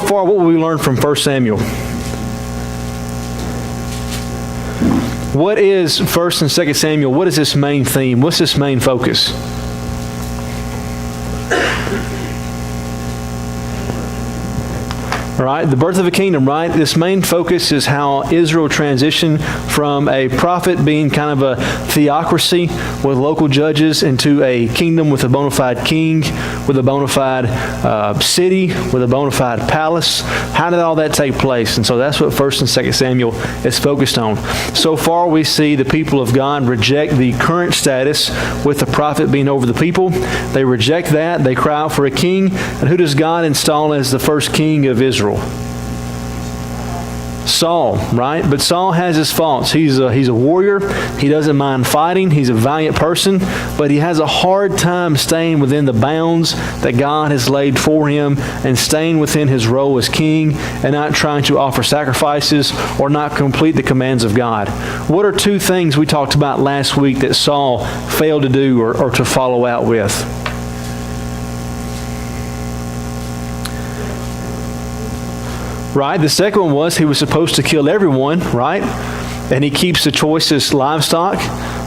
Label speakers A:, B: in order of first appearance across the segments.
A: far, what will we learn from 1 Samuel? What is 1 and 2 Samuel? What is this main theme? What's this main focus? Right, the birth of a kingdom, right? This main focus is how Israel transitioned from a prophet being kind of a theocracy with local judges into a kingdom with a bona fide king, with a bona fide city, with a bona fide palace. How did all that take place? And so that's what 1 and 2 Samuel is focused on. So far we see the people of God reject the current status with the prophet being over the people. They reject that. They cry out for a king. And who does God install as the first king of Israel? Saul, right? But Saul has his faults. He's a warrior. He doesn't mind fighting. He's a valiant person, but he has a hard time staying within the bounds that God has laid for him and staying within his role as king and not trying to offer sacrifices or not complete the commands of God. What are two things we talked about last week that Saul failed to do or to follow out with? Right? The second one was he was supposed to kill everyone, right? And he keeps the choicest livestock,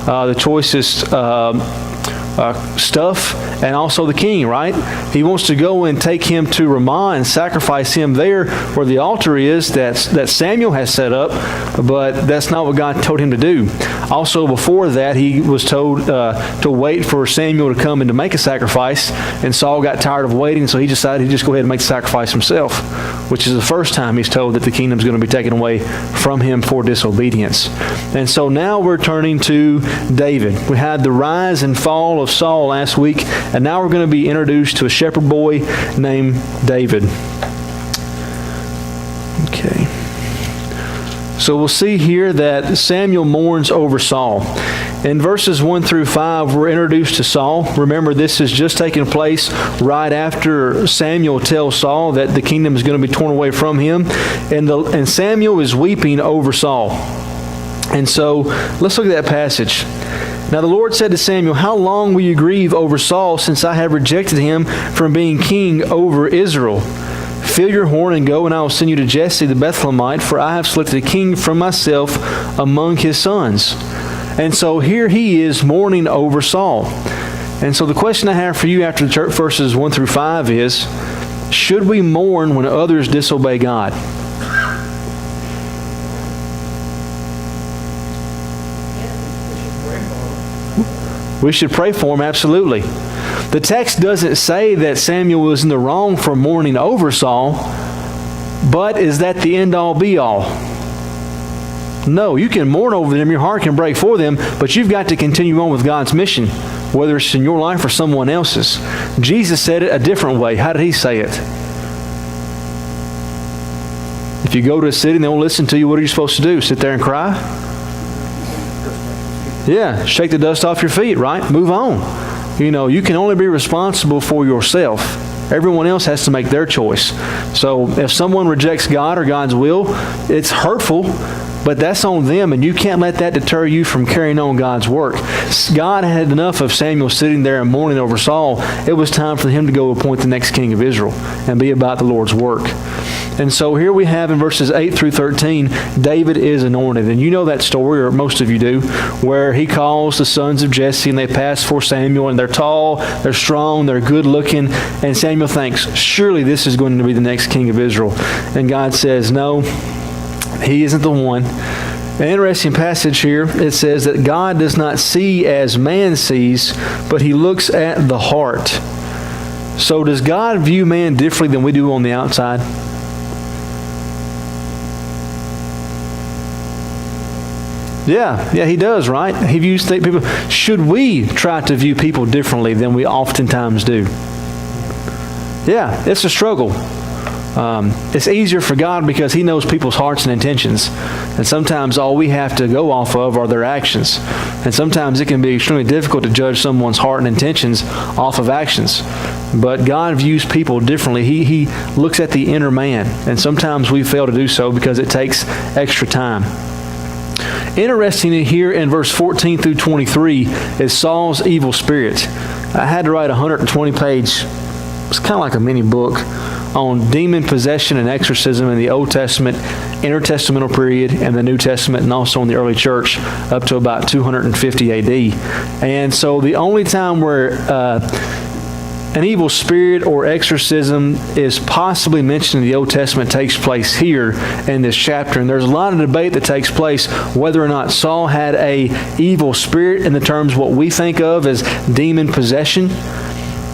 A: the choicest stuff, and also the king, right? He wants to go and take him to Ramah and sacrifice him there where the altar is that Samuel has set up, but that's not what God told him to do. Also, before that, he was told to wait for Samuel to come and to make a sacrifice, and Saul got tired of waiting, so he decided he'd just go ahead and make the sacrifice himself, which is the first time he's told that the kingdom's going to be taken away from him for disobedience. And so now we're turning to David. We had the rise and fall of Saul last week, and now we're going to be introduced to a shepherd boy named David. Okay. So we'll see here that Samuel mourns over Saul. In verses 1 through 5, we're introduced to Saul. Remember, this is just taking place right after Samuel tells Saul that the kingdom is going to be torn away from him. And Samuel is weeping over Saul. And so, let's look at that passage. Now the Lord said to Samuel, "How long will you grieve over Saul, since I have rejected him from being king over Israel? Fill your horn and go, and I will send you to Jesse the Bethlehemite, for I have selected a king from myself among his sons." And so here he is mourning over Saul. And so the question I have for you after the church verses 1 through 5 is, should we mourn when others disobey God? We should pray for him, absolutely. The text doesn't say that Samuel was in the wrong for mourning over Saul, but is that the end-all, be-all? No, you can mourn over them, your heart can break for them, but you've got to continue on with God's mission, whether it's in your life or someone else's. Jesus said it a different way. How did he say it? If you go to a city and they won't listen to you, what are you supposed to do? Sit there and cry? Yeah, shake the dust off your feet, right? Move on. You can only be responsible for yourself. Everyone else has to make their choice. So if someone rejects God or God's will, it's hurtful, but that's on them, and you can't let that deter you from carrying on God's work. God had enough of Samuel sitting there and mourning over Saul. It was time for him to go appoint the next king of Israel and be about the Lord's work. And so here we have in verses 8 through 13, David is anointed. And you know that story, or most of you do, where he calls the sons of Jesse and they pass for Samuel, and they're tall, they're strong, they're good looking. And Samuel thinks, surely this is going to be the next king of Israel. And God says, no, he isn't the one. An interesting passage here, it says that God does not see as man sees, but he looks at the heart. So does God view man differently than we do on the outside? Yeah, he does, right? He views people. Should we try to view people differently than we oftentimes do? Yeah, it's a struggle. It's easier for God because he knows people's hearts and intentions. And sometimes all we have to go off of are their actions. And sometimes it can be extremely difficult to judge someone's heart and intentions off of actions. But God views people differently. He looks at the inner man. And sometimes we fail to do so because it takes extra time. Interesting here in verse 14 through 23 is Saul's evil spirit. I had to write a 120-page, it's kind of like a mini book on demon possession and exorcism in the Old Testament, intertestamental period, and the New Testament, and also in the early church up to about 250 AD. And so the only time where an evil spirit or exorcism is possibly mentioned in the Old Testament takes place here in this chapter. And there's a lot of debate that takes place whether or not Saul had a evil spirit in the terms what we think of as demon possession,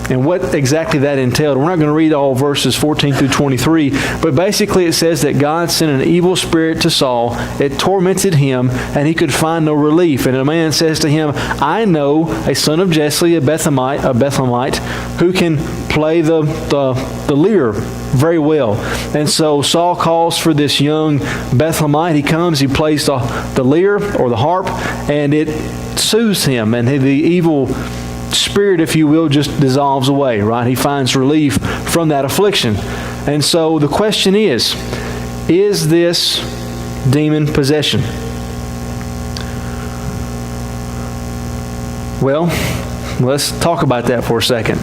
A: and what exactly that entailed. We're not going to read all verses 14 through 23, but basically it says that God sent an evil spirit to Saul. It tormented him, and he could find no relief. And a man says to him, I know a son of Jesse, a Bethlehemite, who can play the lyre very well. And so Saul calls for this young Bethlehemite. He comes, he plays the lyre or the harp, and it soothes him, and the evil spirit, if you will, just dissolves away, right? He finds relief from that affliction. And so the question is this demon possession? Well, let's talk about that for a second.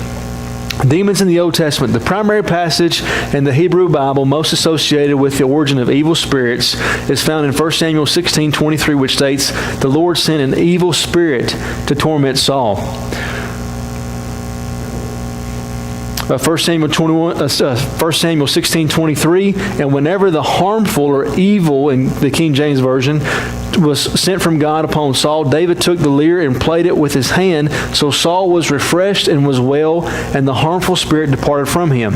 A: Demons in the Old Testament. The primary passage in the Hebrew Bible most associated with the origin of evil spirits is found in 1 Samuel 16:23, which states, the Lord sent an evil spirit to torment Saul. 1 Samuel 16:23, and whenever the harmful or evil, in the King James Version, was sent from God upon Saul, David took the lyre and played it with his hand. So Saul was refreshed and was well, and the harmful spirit departed from him.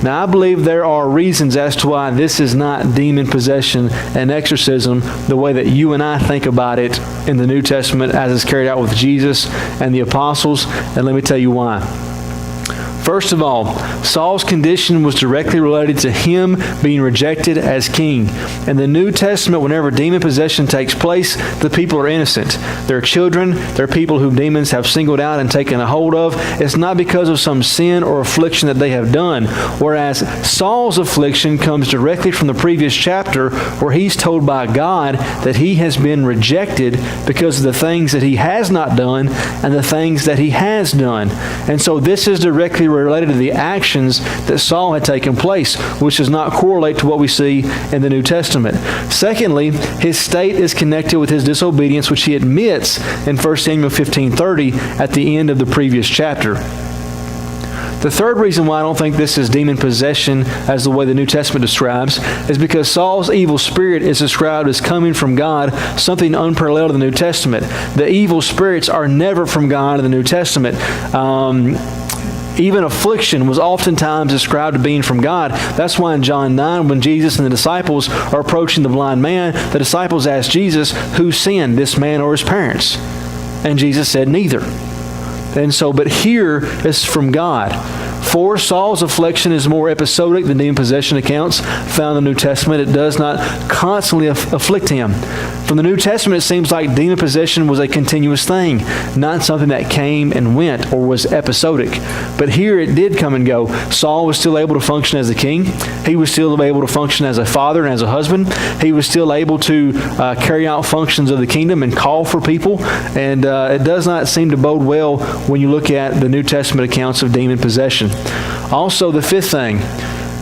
A: Now, I believe there are reasons as to why this is not demon possession and exorcism the way that you and I think about it in the New Testament as it's carried out with Jesus and the apostles, and let me tell you why. First of all, Saul's condition was directly related to him being rejected as king. In the New Testament, whenever demon possession takes place, the people are innocent. They're children. They're people whom demons have singled out and taken a hold of. It's not because of some sin or affliction that they have done. Whereas Saul's affliction comes directly from the previous chapter, where he's told by God that he has been rejected because of the things that he has not done and the things that he has done. And so this is directly related to the actions that Saul had taken place, which does not correlate to what we see in the New Testament. Secondly, his state is connected with his disobedience, which he admits in 1 Samuel 15:30 at the end of the previous chapter. The third reason why I don't think this is demon possession as the way the New Testament describes is because Saul's evil spirit is described as coming from God, something unparalleled in the New Testament. The evil spirits are never from God in the New Testament. Even affliction was oftentimes described as being from God. That's why in John 9, when Jesus and the disciples are approaching the blind man, the disciples asked Jesus, who sinned, this man or his parents? And Jesus said, neither. And so, but here it's from God. For Saul's affliction is more episodic than demon possession accounts found in the New Testament. It does not constantly afflict him. From the New Testament, it seems like demon possession was a continuous thing, not something that came and went or was episodic. But here it did come and go. Saul was still able to function as a king. He was still able to function as a father and as a husband. He was still able to carry out functions of the kingdom and call for people. And it does not seem to bode well when you look at the New Testament accounts of demon possession. Also, the fifth thing,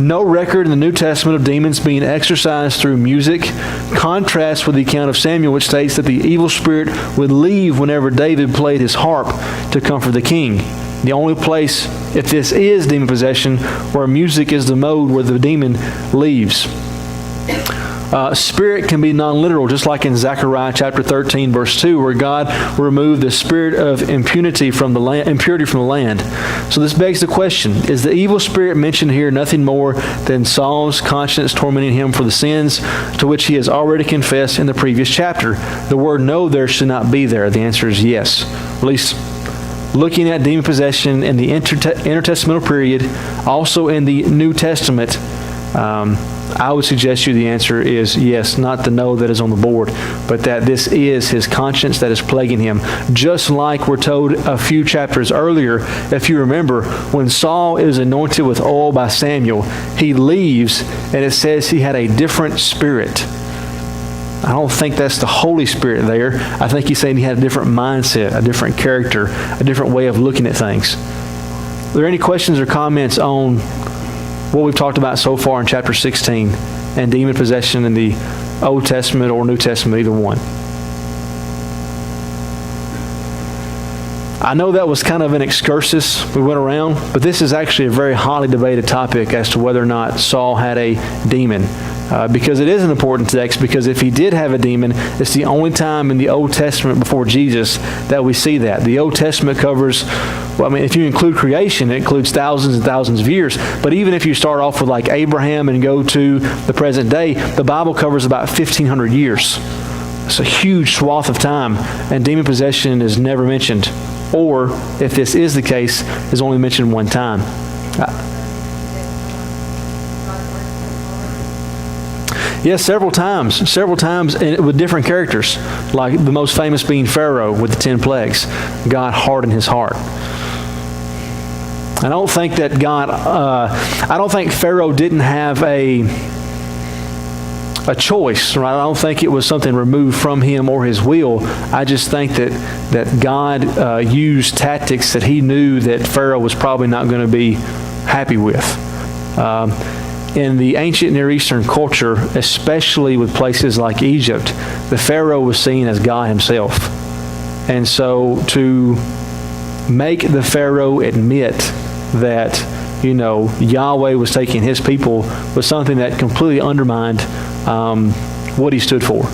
A: no record in the New Testament of demons being exorcised through music contrasts with the account of Samuel, which states that the evil spirit would leave whenever David played his harp to comfort the king. The only place, if this is demon possession, where music is the mode where the demon leaves. Spirit can be non-literal, just like in Zechariah chapter 13, verse 2, where God removed the spirit of impurity from the land. So this begs the question, is the evil spirit mentioned here nothing more than Saul's conscience tormenting him for the sins to which he has already confessed in the previous chapter? The word no there should not be there. The answer is yes. At least looking at demon possession in the intertestamental period, also in the New Testament, I would suggest you the answer is yes, not the no that is on the board, but that this is his conscience that is plaguing him. Just like we're told a few chapters earlier, if you remember, when Saul is anointed with oil by Samuel, he leaves and it says he had a different spirit. I don't think that's the Holy Spirit there. I think he's saying he had a different mindset, a different character, a different way of looking at things. Are there any questions or comments on what we've talked about so far in chapter 16 and demon possession in the Old Testament or New Testament, either one. I know that was kind of an excursus we went around, but this is actually a very hotly debated topic as to whether or not Saul had a demon. Because it is an important text, because if he did have a demon, it's the only time in the Old Testament before Jesus that we see that. The Old Testament covers, well, I mean, if you include creation, it includes thousands and thousands of years. But even if you start off with like Abraham and go to the present day, the Bible covers about 1,500 years. It's a huge swath of time, and demon possession is never mentioned. Or, if this is the case, is only mentioned one time. Yes, several times with different characters, like the most famous being Pharaoh with the 10 plagues. God hardened his heart. I don't think Pharaoh didn't have a choice, right? I don't think it was something removed from him or his will. I just think that God used tactics that he knew that Pharaoh was probably not going to be happy with. In the ancient Near Eastern culture, especially with places like Egypt, the Pharaoh was seen as God himself. And so to make the Pharaoh admit that, Yahweh was taking his people was something that completely undermined what he stood for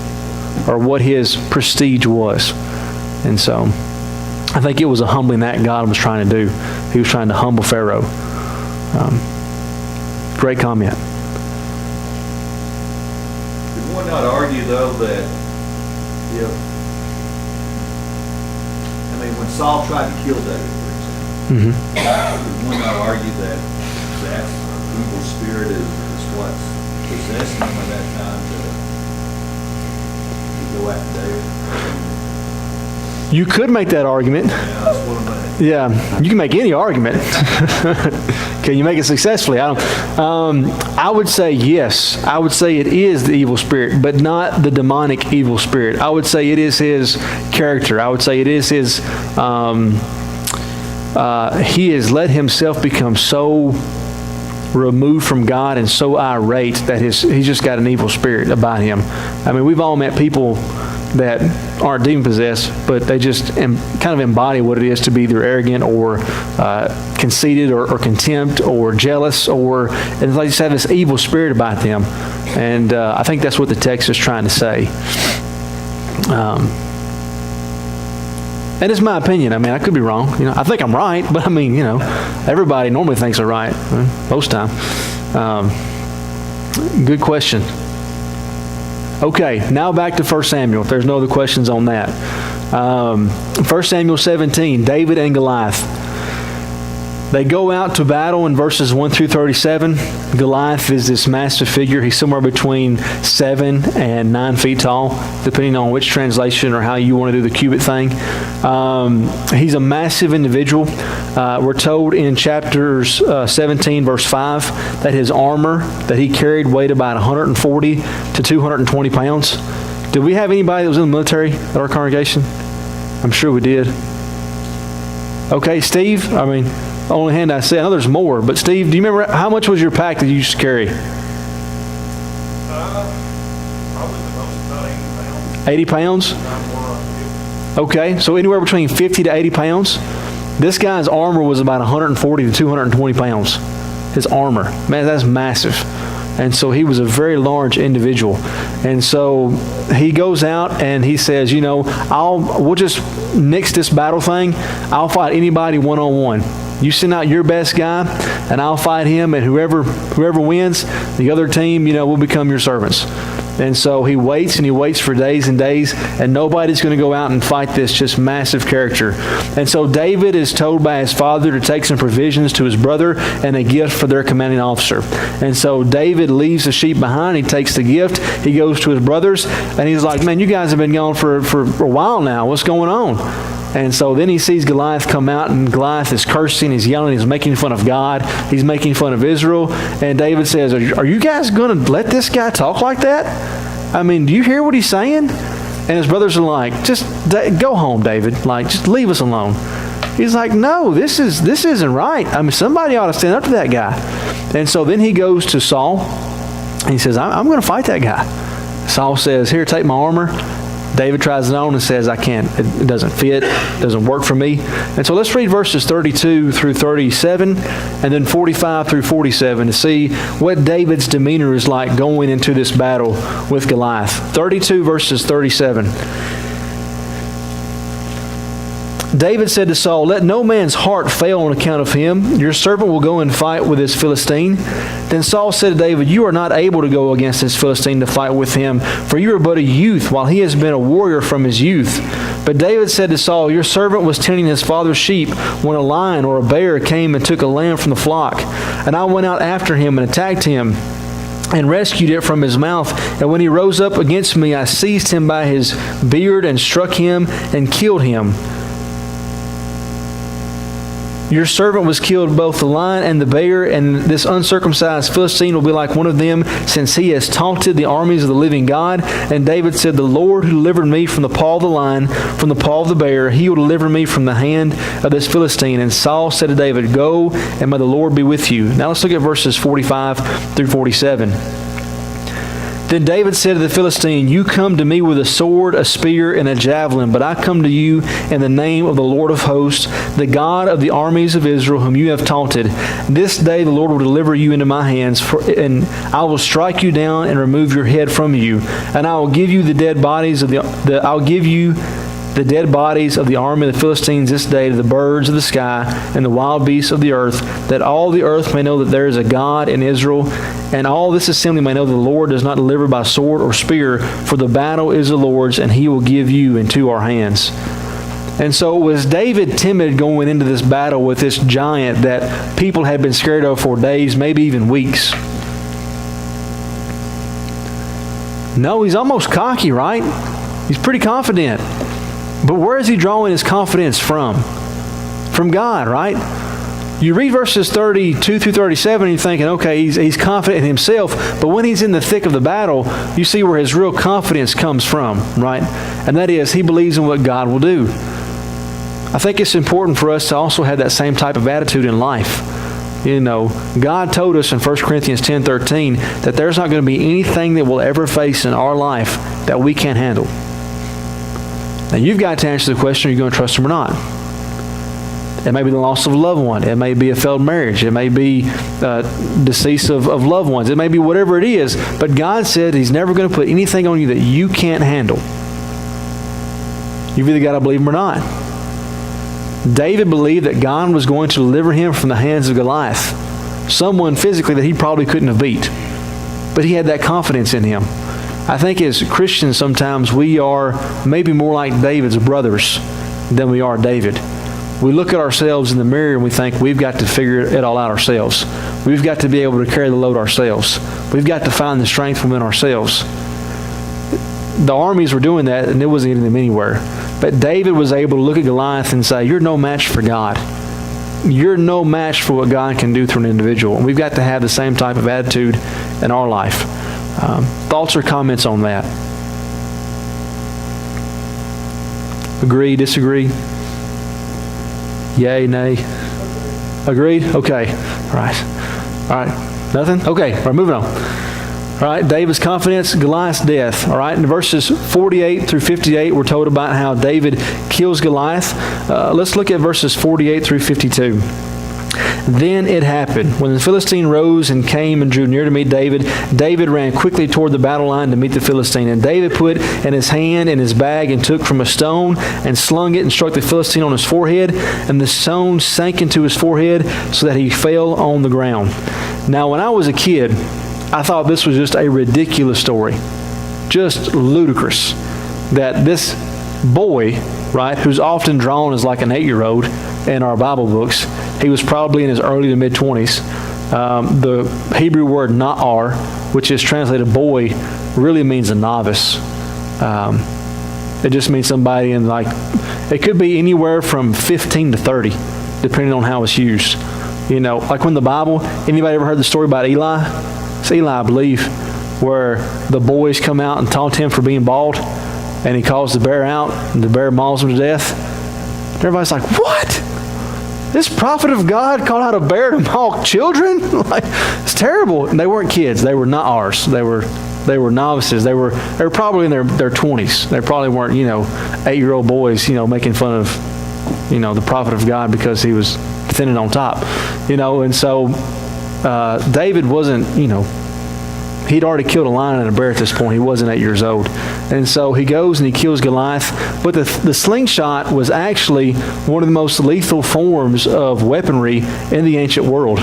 A: or what his prestige was. And so I think it was a humbling act God was trying to do. He was trying to humble Pharaoh. Great comment.
B: Could one not argue, though, that when Saul tried to kill David, for example, could one not argue that evil spirit is what's possessing him at that time to go after David?
A: You could make that argument.
B: Yeah, that's what I'm saying.
A: Yeah, you can make any argument. Can you make it successfully? I would say yes. I would say it is the evil spirit, but not the demonic evil spirit. I would say it is his character. I would say it is his. He has let himself become so removed from God and so irate that he's just got an evil spirit about him. I mean, we've all met people that aren't demon possessed, but they just kind of embody what it is to be either arrogant or conceited or contempt or jealous, and they just have this evil spirit about them. And I think that's what the text is trying to say. And it's my opinion. I mean, I could be wrong. I think I'm right, but I mean, everybody normally thinks they're right most time. Good question. Okay, now back to 1 Samuel. If there's no other questions on that. 1 Samuel 17, David and Goliath. They go out to battle in verses 1 through 37. Goliath is this massive figure. He's somewhere between 7 and 9 feet tall, depending on which translation or how you want to do the cubit thing. He's a massive individual. We're told in chapters 17, verse 5, that his armor that he carried weighed about 140 to 220 pounds. Did we have anybody that was in the military at our congregation? I'm sure we did. Okay, Steve? I mean, the only hand I see. I know there's more, but Steve, do you remember how much was your pack that you used to carry?
C: Probably the most, about
A: 80 pounds? Okay, so anywhere between 50 to 80 pounds. This guy's armor was about 140 to 220 pounds. His armor. Man, that's massive. And so he was a very large individual. And so he goes out and he says, we'll just nix this battle thing. I'll fight anybody one-on-one. You send out your best guy, and I'll fight him, and whoever wins, the other team, will become your servants. And so he waits for days and days, and nobody's going to go out and fight this just massive character. And so David is told by his father to take some provisions to his brother and a gift for their commanding officer. And so David leaves the sheep behind. He takes the gift. He goes to his brothers, and he's like, man, you guys have been gone for a while now. What's going on? And so then he sees Goliath come out, and Goliath is cursing, he's yelling, he's making fun of God, he's making fun of Israel. And David says, are you guys going to let this guy talk like that? I mean, do you hear what he's saying? And his brothers are like, just go home, David. Like, just leave us alone. He's like, no, this isn't right. I mean, somebody ought to stand up to that guy. And so then he goes to Saul, and he says, I'm going to fight that guy. Saul says, here, take my armor. David tries it on and says, I can't. It doesn't fit. It doesn't work for me. And so let's read verses 32 through 37 and then 45 through 47 to see what David's demeanor is like going into this battle with Goliath. 32 verses 37. David said to Saul, let no man's heart fail on account of him. Your servant will go and fight with this Philistine. Then Saul said to David, you are not able to go against this Philistine to fight with him, for you are but a youth, while he has been a warrior from his youth. But David said to Saul, your servant was tending his father's sheep when a lion or a bear came and took a lamb from the flock. And I went out after him and attacked him and rescued it from his mouth. And when he rose up against me, I seized him by his beard and struck him and killed him. Your servant was killed, both the lion and the bear, and this uncircumcised Philistine will be like one of them, since he has taunted the armies of the living God. And David said, the Lord who delivered me from the paw of the lion, from the paw of the bear, he will deliver me from the hand of this Philistine. And Saul said to David, go, and may the Lord be with you. Now let's look at verses 45 through 47. Then David said to the Philistine, you come to me with a sword, a spear, and a javelin, but I come to you in the name of the Lord of hosts, the God of the armies of Israel, whom you have taunted. This day the Lord will deliver you into my hands, and I will strike you down and remove your head from you. And I will give you the dead bodies of the dead bodies of the army of the Philistines this day to the birds of the sky and the wild beasts of the earth, that all the earth may know that there is a God in Israel, and all this assembly may know that the Lord does not deliver by sword or spear, for the battle is the Lord's, and he will give you into our hands. And so was David timid going into this battle with this giant that people had been scared of for days, maybe even weeks? No, he's almost cocky, right? He's pretty confident. But where is he drawing his confidence from? From God, right? You read verses 32 through 37 and you're thinking, okay, he's confident in himself. But when he's in the thick of the battle, you see where his real confidence comes from, right? And that is, he believes in what God will do. I think it's important for us to also have that same type of attitude in life. You know, God told us in 1 Corinthians 10:13 that there's not going to be anything that we'll ever face in our life that we can't handle. Now, you've got to answer the question, are you going to trust him or not? It may be the loss of a loved one. It may be a failed marriage. It may be decease of loved ones. It may be whatever it is. But God said he's never going to put anything on you that you can't handle. You've either got to believe him or not. David believed that God was going to deliver him from the hands of Goliath, someone physically that he probably couldn't have beat. But he had that confidence in him. I think as Christians sometimes we are maybe more like David's brothers than we are David. We look at ourselves in the mirror and we think we've got to figure it all out ourselves. We've got to be able to carry the load ourselves. We've got to find the strength within ourselves. The armies were doing that and it wasn't getting them anywhere. But David was able to look at Goliath and say, you're no match for God. You're no match for what God can do through an individual. And we've got to have the same type of attitude in our life. Thoughts or comments on that? Agree, disagree? Yay, nay? Agreed? Okay. All right. Nothing? Okay. All right, moving on. All right, David's confidence, Goliath's death. All right, in verses 48 through 58, we're told about how David kills Goliath. Let's look at verses 48 through 52. Then it happened, when the Philistine rose and came and drew near to meet David, David ran quickly toward the battle line to meet the Philistine. And David put in his hand in his bag and took from a stone and slung it and struck the Philistine on his forehead. And the stone sank into his forehead so that he fell on the ground. Now, when I was a kid, I thought this was just a ridiculous story. Just ludicrous. That this boy, right, who's often drawn as like an 8-year-old in our Bible books, he was probably in his early to mid-20s. The Hebrew word na'ar, which is translated boy, really means a novice. It just means somebody in like, it could be anywhere from 15 to 30, depending on how it's used. You know, like when the Bible, anybody ever heard the story about Eli? It's Eli, I believe, where the boys come out and taunt him for being bald, and he calls the bear out, and the bear mauls him to death. And everybody's like, what? this prophet of God called out a bear to maul children? Like, it's terrible. And they weren't kids. They were not ours. They were novices. They were probably in their 20s. They probably weren't, 8-year-old boys, making fun of, the prophet of God because he was thinning on top, And so David wasn't, he'd already killed a lion and a bear at this point. He wasn't 8 years old. And so he goes and he kills Goliath. But the slingshot was actually one of the most lethal forms of weaponry in the ancient world.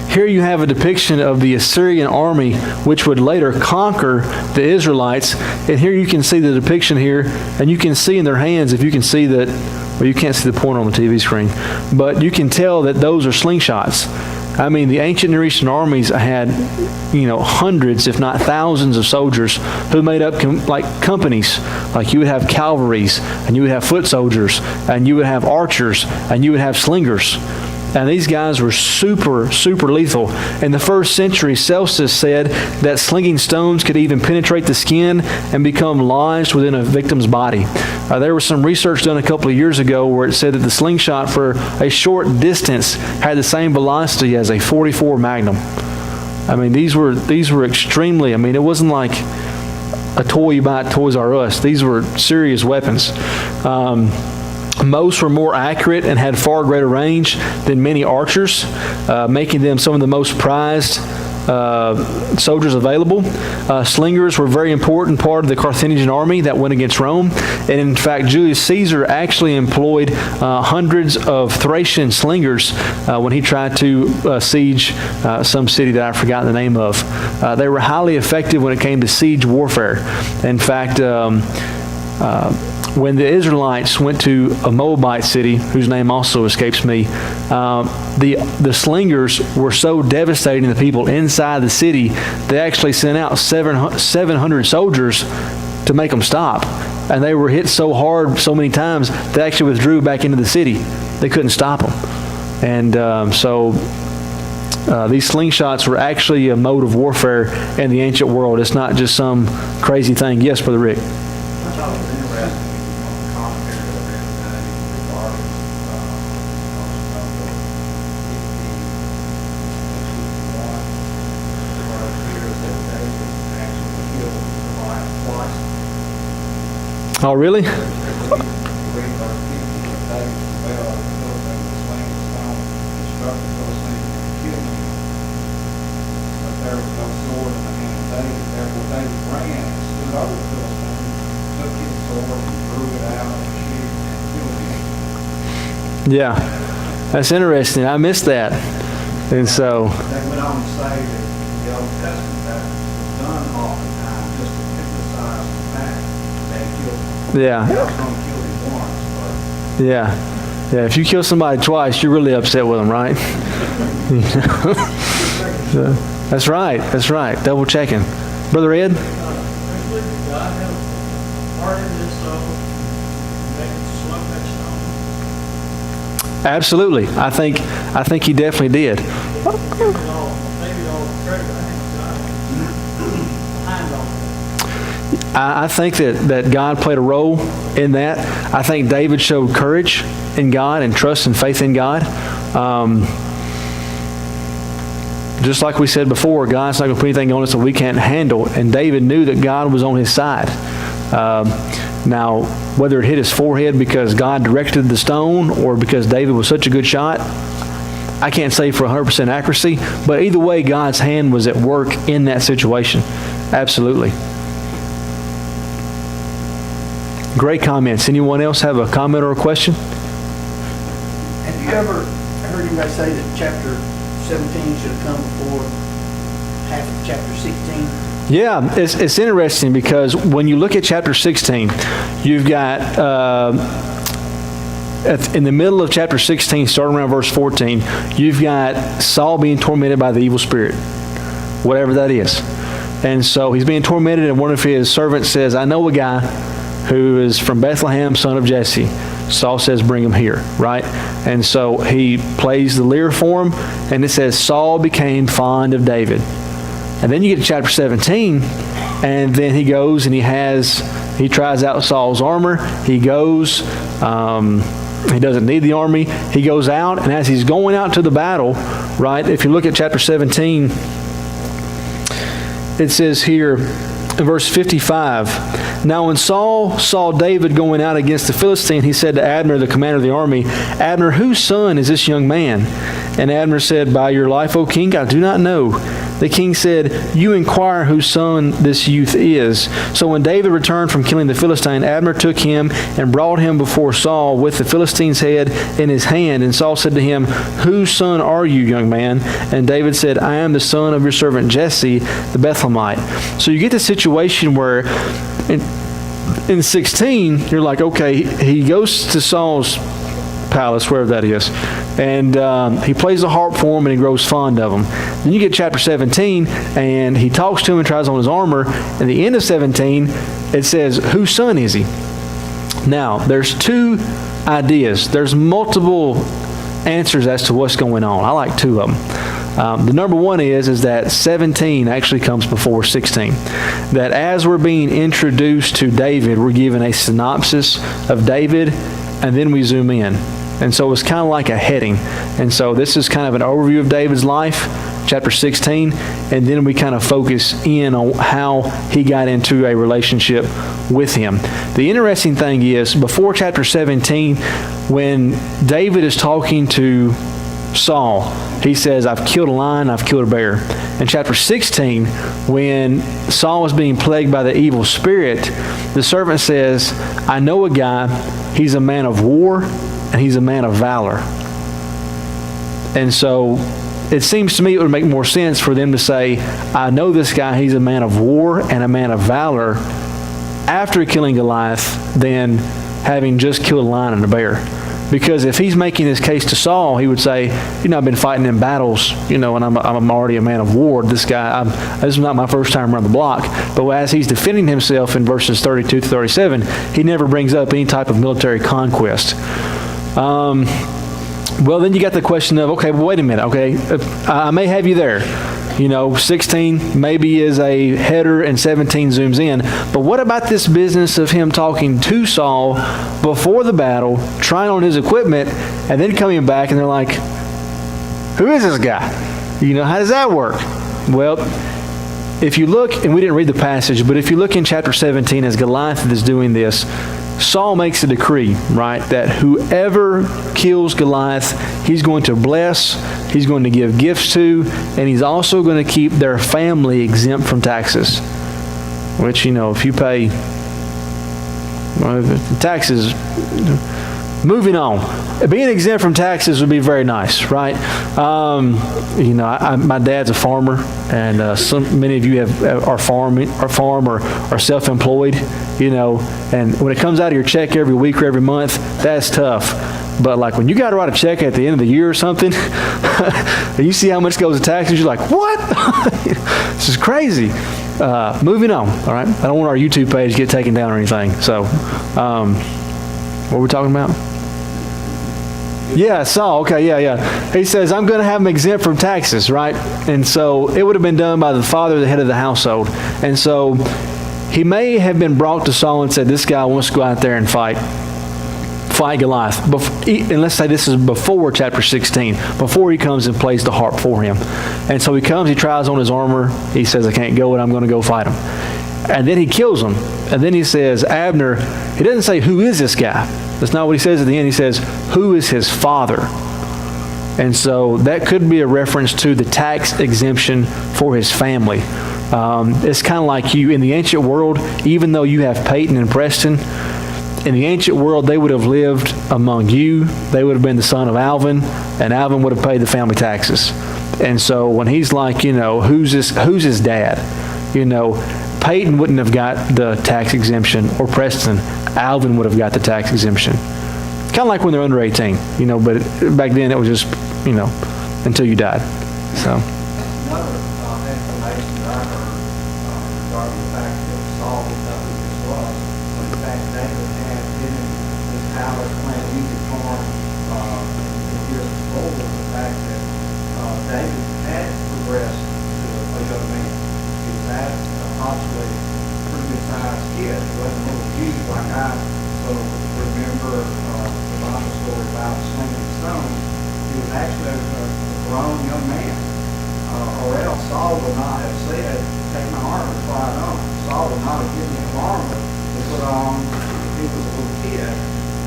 A: Here you have a depiction of the Assyrian army, which would later conquer the Israelites. And here you can see the depiction here, and you can see in their hands, if you can see that, well, you can't see the pointer on the TV screen, but you can tell that those are slingshots. I mean, the ancient Near Eastern armies had, hundreds, if not thousands of soldiers who made up companies. Like you would have cavalries, and you would have foot soldiers, and you would have archers, and you would have slingers. And these guys were super, super lethal. In the first century, Celsus said that slinging stones could even penetrate the skin and become lodged within a victim's body. There was some research done a couple of years ago where it said that the slingshot for a short distance had the same velocity as a .44 Magnum. I mean, these were extremely, it wasn't like a toy you buy at Toys R Us. These were serious weapons. Most were more accurate and had far greater range than many archers, making them some of the most prized soldiers available. Slingers were a very important part of the Carthaginian army that went against Rome. And in fact, Julius Caesar actually employed hundreds of Thracian slingers when he tried to siege some city that I've forgotten the name of. They were highly effective when it came to siege warfare. In fact, when the Israelites went to a Moabite city, whose name also escapes me, the slingers were so devastating to the people inside the city, they actually sent out 700 soldiers to make them stop. And they were hit so hard so many times, they actually withdrew back into the city. They couldn't stop them. And so these slingshots were actually a mode of warfare in the ancient world. It's not just some crazy thing. Yes, Brother Rick. Oh, really? Yeah, that's interesting. I missed that. And so...
D: They went on to say that the Old Testament that was done oftentimes just to emphasize the fact that they killed them.
A: Yeah.
D: They was going to kill him once, but...
A: Yeah. If you kill somebody twice, you're really upset with them, right? So, that's right. Double checking. Brother Ed?
C: God have a part in this, make it slow that stone.
A: Absolutely. I think he definitely did.
C: Maybe all credit behind all that.
A: I think that God played a role in that. I think David showed courage in God and trust and faith in God. Just like we said before, God's not going to put anything on us that we can't handle. And David knew that God was on his side. Now, whether it hit his forehead because God directed the stone or because David was such a good shot, I can't say for 100% accuracy. But either way, God's hand was at work in that situation. Absolutely. Great comments. Anyone else have a comment or a question?
E: Have you ever heard anybody say that chapter 17 should have come before half of chapter 16?
A: Yeah, it's interesting because when you look at chapter 16, you've got, in the middle of chapter 16, starting around verse 14, you've got Saul being tormented by the evil spirit, whatever that is. And so he's being tormented, and one of his servants says, I know a guy who is from Bethlehem, son of Jesse. Saul says, bring him here, right? And so he plays the lyre for him, and it says, Saul became fond of David. And then you get to chapter 17, and then he goes and he tries out Saul's armor. He goes, He doesn't need the army. He goes out, and as he's going out to the battle, right, if you look at chapter 17, it says here in verse 55, "Now when Saul saw David going out against the Philistine, he said to Abner, the commander of the army, 'Abner, whose son is this young man?' And Abner said, 'By your life, O king, I do not know.' The king said, 'You inquire whose son this youth is.' So when David returned from killing the Philistine, Abner took him and brought him before Saul with the Philistine's head in his hand. And Saul said to him, 'Whose son are you, young man?' And David said, 'I am the son of your servant Jesse, the Bethlehemite.'" So you get the situation where in 16, you're like, okay, he goes to Saul's palace, wherever that is, and he plays the harp for him, and he grows fond of him. Then you get chapter 17, and he talks to him and tries on his armor. At the end of 17, it says, "Whose son is he?" Now, there's two ideas. There's multiple answers as to what's going on. I like two of them. The number one is that 17 actually comes before 16. That as we're being introduced to David, we're given a synopsis of David, and then we zoom in. And so it's kind of like a heading. And so this is kind of an overview of David's life, chapter 16, and then we kind of focus in on how he got into a relationship with him. The interesting thing is, before chapter 17, when David is talking to Saul, he says, "I've killed a lion, I've killed a bear." In chapter 16, when Saul was being plagued by the evil spirit, the servant says, "I know a guy, he's a man of war, and he's a man of valor." And so it seems to me it would make more sense for them to say, "I know this guy, he's a man of war and a man of valor," after killing Goliath than having just killed a lion and a bear. Because if he's making his case to Saul, he would say, I've been fighting in battles, and I'm already a man of war. This guy, this is not my first time around the block. But as he's defending himself in verses 32 to 37, he never brings up any type of military conquest. Well, then you got the question of, okay, well, wait a minute, okay, I may have you there. 16 maybe is a header and 17 zooms in. But what about this business of him talking to Saul before the battle, trying on his equipment, and then coming back and they're like, who is this guy? How does that work? Well, if you look, and we didn't read the passage, but if you look in chapter 17 as Goliath is doing this, Saul makes a decree, right, that whoever kills Goliath, he's going to bless, he's going to give gifts to, and he's also going to keep their family exempt from taxes. Which, if you pay taxes, moving on. Being exempt from taxes would be very nice, right? My dad's a farmer, and many of you are farm or are self-employed, and when it comes out of your check every week or every month, that's tough. But like when you got to write a check at the end of the year or something, and you see how much goes to taxes, you're like, what? This is crazy. Moving on, all right? I don't want our YouTube page to get taken down or anything. So, what were we talking about? Yeah, Saul. Okay, yeah. He says, I'm going to have him exempt from taxes, right? And so it would have been done by the father, the head of the household. And so he may have been brought to Saul and said, this guy wants to go out there and fight Goliath. And let's say this is before chapter 16, before he comes and plays the harp for him. And so he comes, he tries on his armor. He says, I can't go, and I'm going to go fight him. And then he kills him. And then he says, Abner, he doesn't say, who is this guy? That's not what he says at the end. He says, who is his father? And so that could be a reference to the tax exemption for his family. It's kind of like you, in the ancient world, even though you have Peyton and Preston, in the ancient world, they would have lived among you. They would have been the son of Alvin, and Alvin would have paid the family taxes. And so when he's like, who's his dad? Peyton wouldn't have got the tax exemption, or Preston. Alvin would have got the tax exemption. Kind of like when they're under 18, but back then it was just, until you died. So.
D: Another explanation that I heard regarding the fact that Saul didn't know who this was, when in fact David had given his palace, planted music farm, and just told us the fact that David had progressed to a young man. He was at possibly a pretty good sized kid. He wasn't a little kid like I so remember the Bible story grown young man. Or else Saul would not have said, take my armor and try it on. Saul would not have given him armor to put on if he was a little kid.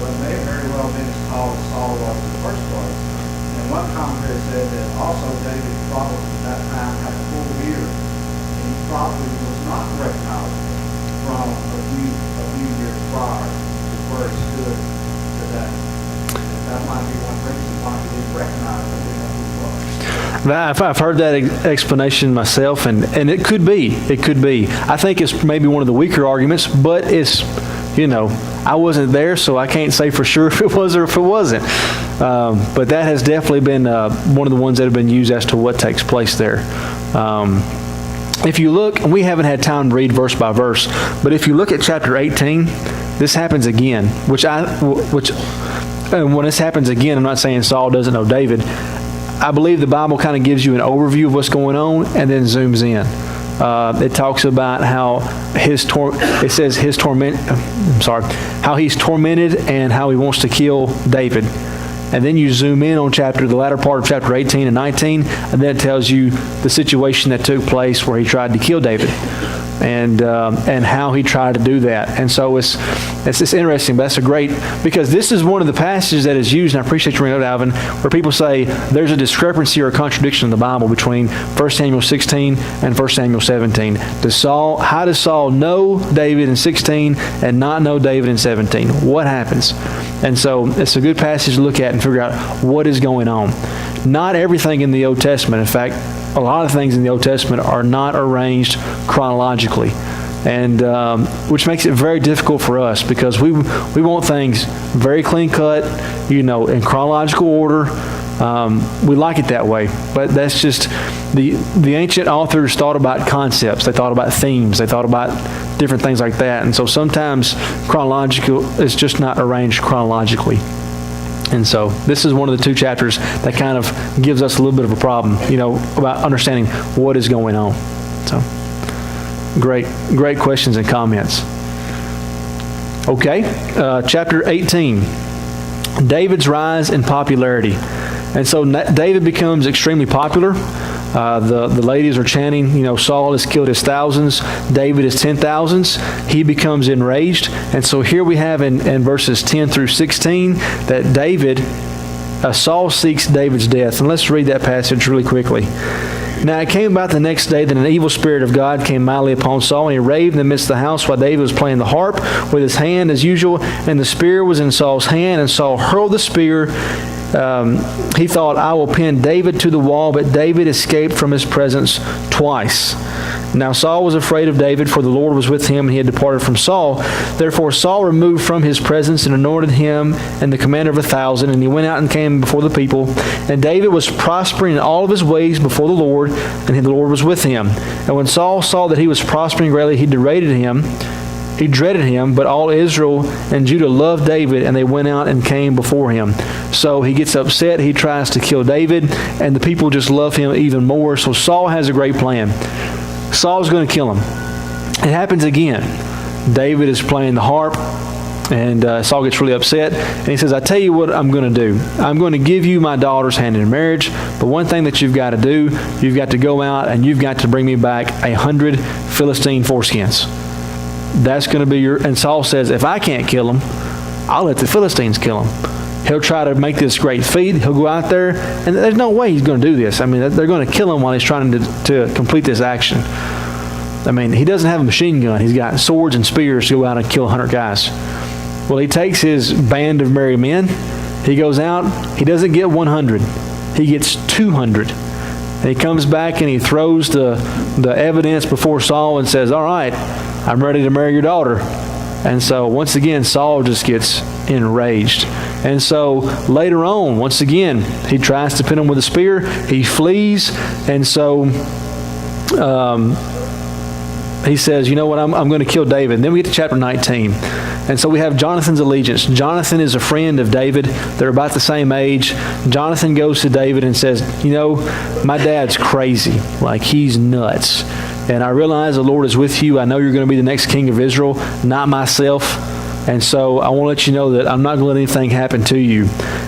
D: But may have very well been as tall as Saul was in the first place. And one commentary said that also David probably at that time had a full beard, and he probably was not recognizable from a few years prior to where he stood today. That might be one reason why he didn't recognize him. We know who he was.
A: I've heard that explanation myself, and it could be. It could be. I think it's maybe one of the weaker arguments, but it's, I wasn't there, so I can't say for sure if it was or if it wasn't. But that has definitely been one of the ones that have been used as to what takes place there. If you look, and we haven't had time to read verse by verse, but if you look at chapter 18, this happens again, and when this happens again, I'm not saying Saul doesn't know David. I believe the Bible kind of gives you an overview of what's going on and then zooms in. It talks about how how he's tormented and how he wants to kill David. And then you zoom in on the latter part of chapter 18 and 19, and then it tells you the situation that took place where he tried to kill David, and how he tried to do that. And so it's interesting, but that's because this is one of the passages that is used, and I appreciate you bringing it up, Alvin, where people say there's a discrepancy or a contradiction in the Bible between 1 Samuel 16 and 1 Samuel 17. How does Saul know David in 16 and not know David in 17? What happens? And so it's a good passage to look at and figure out what is going on. Not everything in the Old Testament, in fact, a lot of things in the Old Testament are not arranged chronologically, and which makes it very difficult for us because we want things very clean cut, in chronological order. We like it that way, but that's just the ancient authors thought about concepts. They thought about themes. They thought about different things like that, and so sometimes chronological is just not arranged chronologically. And so this is one of the two chapters that kind of gives us a little bit of a problem, about understanding what is going on. So great questions and comments. Okay, chapter 18, David's rise in popularity. And so David becomes extremely popular. The ladies are chanting, Saul has killed his thousands, David his 10,000s. He becomes enraged. And so here we have in verses 10 through 16 that Saul seeks David's death. And let's read that passage really quickly. Now it came about the next day that an evil spirit of God came mightily upon Saul, and he raved in the midst of the house while David was playing the harp with his hand as usual, and the spear was in Saul's hand, and Saul hurled the spear. He thought, I will pin David to the wall, but David escaped from his presence twice. Now Saul was afraid of David, for the Lord was with him, and he had departed from Saul. Therefore Saul removed from his presence and anointed him and the commander of 1,000, and he went out and came before the people. And David was prospering in all of his ways before the Lord, and the Lord was with him. And when Saul saw that he was prospering greatly, he dreaded him, but all Israel and Judah loved David, and they went out and came before him. So he gets upset. He tries to kill David, and the people just love him even more. So Saul has a great plan. Saul's going to kill him. It happens again. David is playing the harp, and Saul gets really upset. And he says, I tell you what I'm going to do. I'm going to give you my daughter's hand in marriage, but one thing that you've got to do, you've got to go out and you've got to bring me back 100 Philistine foreskins. That's going to be and Saul says, if I can't kill him, I'll let the Philistines kill him. He'll try to make this great feat. He'll go out there, and there's no way he's going to do this. I mean, they're going to kill him while he's trying to complete this action. I mean, he doesn't have a machine gun. He's got swords and spears to go out and kill 100 guys. Well, he takes his band of merry men. He goes out. He doesn't get 100. He gets 200. And he comes back and he throws the evidence before Saul and says, all right, I'm ready to marry your daughter. And so once again, Saul just gets enraged. And so later on, once again, he tries to pin him with a spear. He flees. And so he says, you know what, I'm going to kill David. And then we get to chapter 19. And so we have Jonathan's allegiance. Jonathan is a friend of David. They're about the same age. Jonathan goes to David and says, my dad's crazy. Like, he's nuts. And I realize the Lord is with you. I know you're going to be the next king of Israel, not myself. And so I want to let you know that I'm not going to let anything happen to you.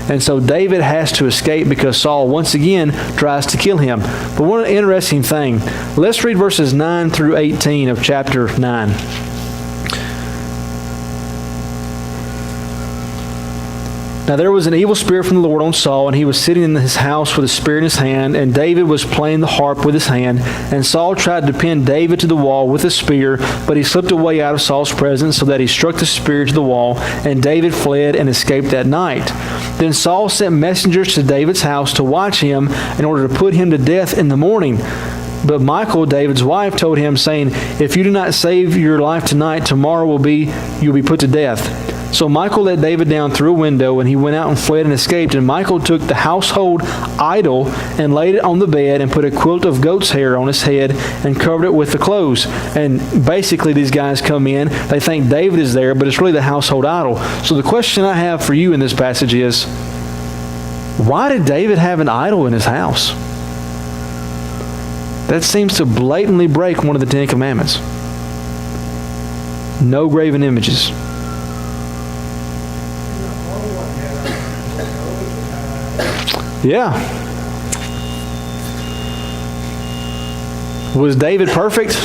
A: And so David has to escape because Saul once again tries to kill him. But one interesting thing, let's read verses 9 through 18 of chapter 9. Now there was an evil spirit from the Lord on Saul, and he was sitting in his house with a spear in his hand, and David was playing the harp with his hand. And Saul tried to pin David to the wall with a spear, but he slipped away out of Saul's presence, so that he struck the spear to the wall, and David fled and escaped that night. Then Saul sent messengers to David's house to watch him in order to put him to death in the morning. But Michal, David's wife, told him, saying, "If you do not save your life tonight, tomorrow you'll be put to death." So Michal let David down through a window, and he went out and fled and escaped. And Michal took the household idol and laid it on the bed and put a quilt of goat's hair on his head and covered it with the clothes. And basically these guys come in, they think David is there, but it's really the household idol. So the question I have for you in this passage is, why did David have an idol in his house? That seems to blatantly break one of the Ten Commandments. No graven images. Yeah. Was David perfect?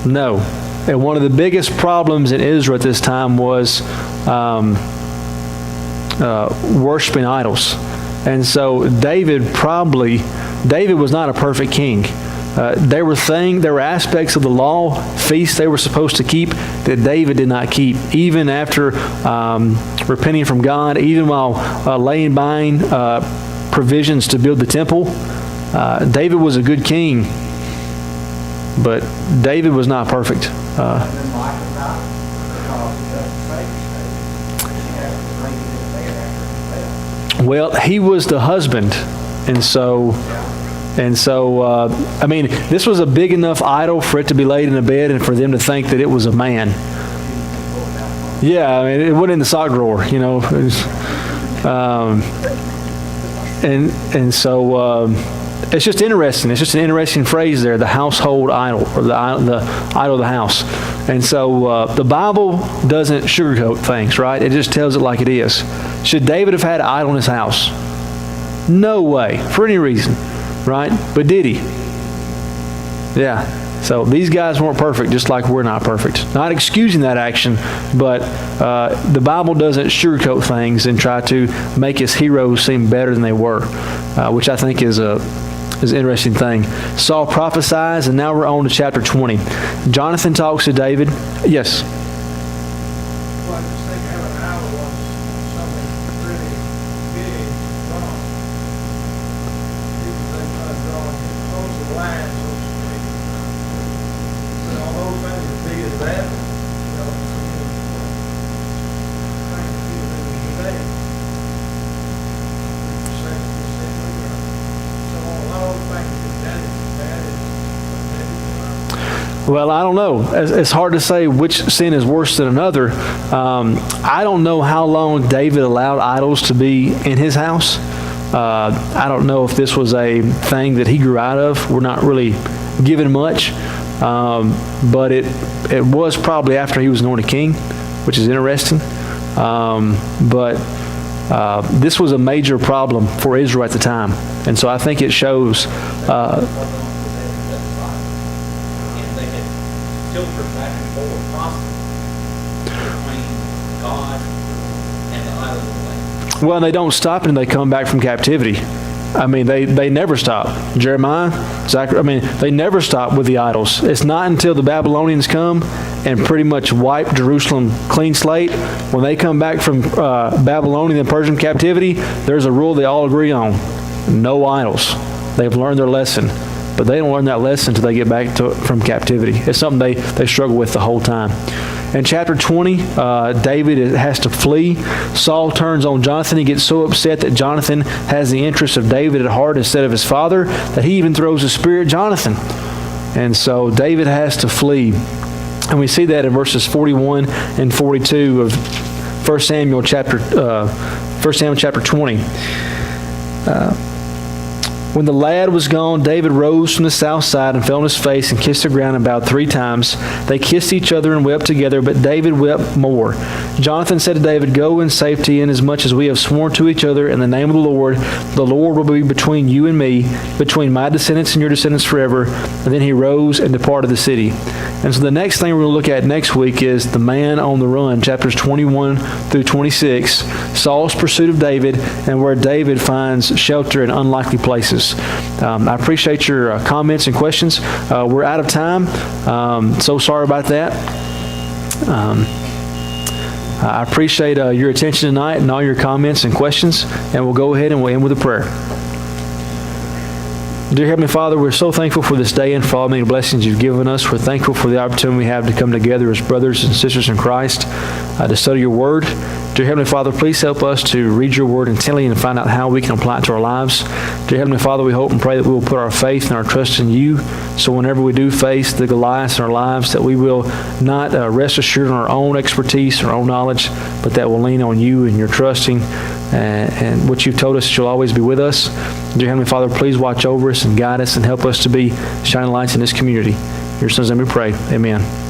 A: No. And one of the biggest problems in Israel at this time was worshiping idols. And so David was not a perfect king. There were aspects of the law, feasts they were supposed to keep that David did not keep. Even after repenting from God, even while laying by provisions to build the temple, David was a good king, but David was not perfect. Well, he was the husband, and so, I mean, this was a big enough idol for it to be laid in a bed and for them to think that it was a man. Yeah, I mean, it wasn't in the sock drawer, you know. It was, so it's just interesting. It's just an interesting phrase there, the household idol, or the idol of the house. And so the Bible doesn't sugarcoat things, right? It just tells it like it is. Should David have had an idol in his house? No way, for any reason, right? But did he? Yeah. So these guys weren't perfect, just like we're not perfect. Not excusing that action, but the Bible doesn't sugarcoat things and try to make his heroes seem better than they were, which I think is an interesting thing. Saul prophesies, and now we're on to chapter 20. Jonathan talks to David. Yes?
C: Well, I just think having an idol was something pretty big, wrong. People think about drawing close to the line, so to speak. But all those things as big as that, you know, things people do today. So all those things that is bad is
A: Well, I don't know. It's hard to say which sin is worse than another. I don't know how long David allowed idols to be in his house. I don't know if this was a thing that he grew out of. We're not really given much. But it was probably after he was anointed king, which is interesting. But this was a major problem for Israel at the time. And so I think it shows...
F: filtered back and forth constantly between God and the idol of the land.
A: Well, they don't stop until they come back from captivity. I mean, they never stop. Jeremiah, Zachariah, I mean, they never stop with the idols. It's not until the Babylonians come and pretty much wipe Jerusalem clean slate. When they come back from Babylonian and Persian captivity, there's a rule they all agree on. No idols. They've learned their lesson. But they don't learn that lesson until they get back from captivity. It's something they struggle with the whole time. In chapter 20, David has to flee. Saul turns on Jonathan. He gets so upset that Jonathan has the interests of David at heart instead of his father that he even throws a spear at Jonathan. And so David has to flee. And we see that in verses 41 and 42 of 1 Samuel chapter 20. When the lad was gone, David rose from the south side and fell on his face and kissed the ground about 3 times. They kissed each other and wept together, but David wept more. Jonathan said to David, "Go in safety, inasmuch as we have sworn to each other in the name of the Lord will be between you and me, between my descendants and your descendants forever." And then he rose and departed the city. And so the next thing we're going to look at next week is the man on the run, chapters 21 through 26, Saul's pursuit of David, and where David finds shelter in unlikely places. I appreciate your comments and questions. We're out of time, so sorry about that. I appreciate your attention tonight and all your comments and questions, and we'll go ahead and we'll end with a prayer. Dear Heavenly Father, we're so thankful for this day and for all the many blessings you've given us. We're thankful for the opportunity we have to come together as brothers and sisters in Christ to study your Word. Dear Heavenly Father, please help us to read your Word intently and find out how we can apply it to our lives. Dear Heavenly Father, we hope and pray that we will put our faith and our trust in you, so whenever we do face the Goliaths in our lives, that we will not rest assured on our own expertise, our own knowledge, but that we'll lean on you and your trusting and what you've told us that you'll always be with us. Dear Heavenly Father, please watch over us and guide us and help us to be shining lights in this community. In your Son's name we pray. Amen.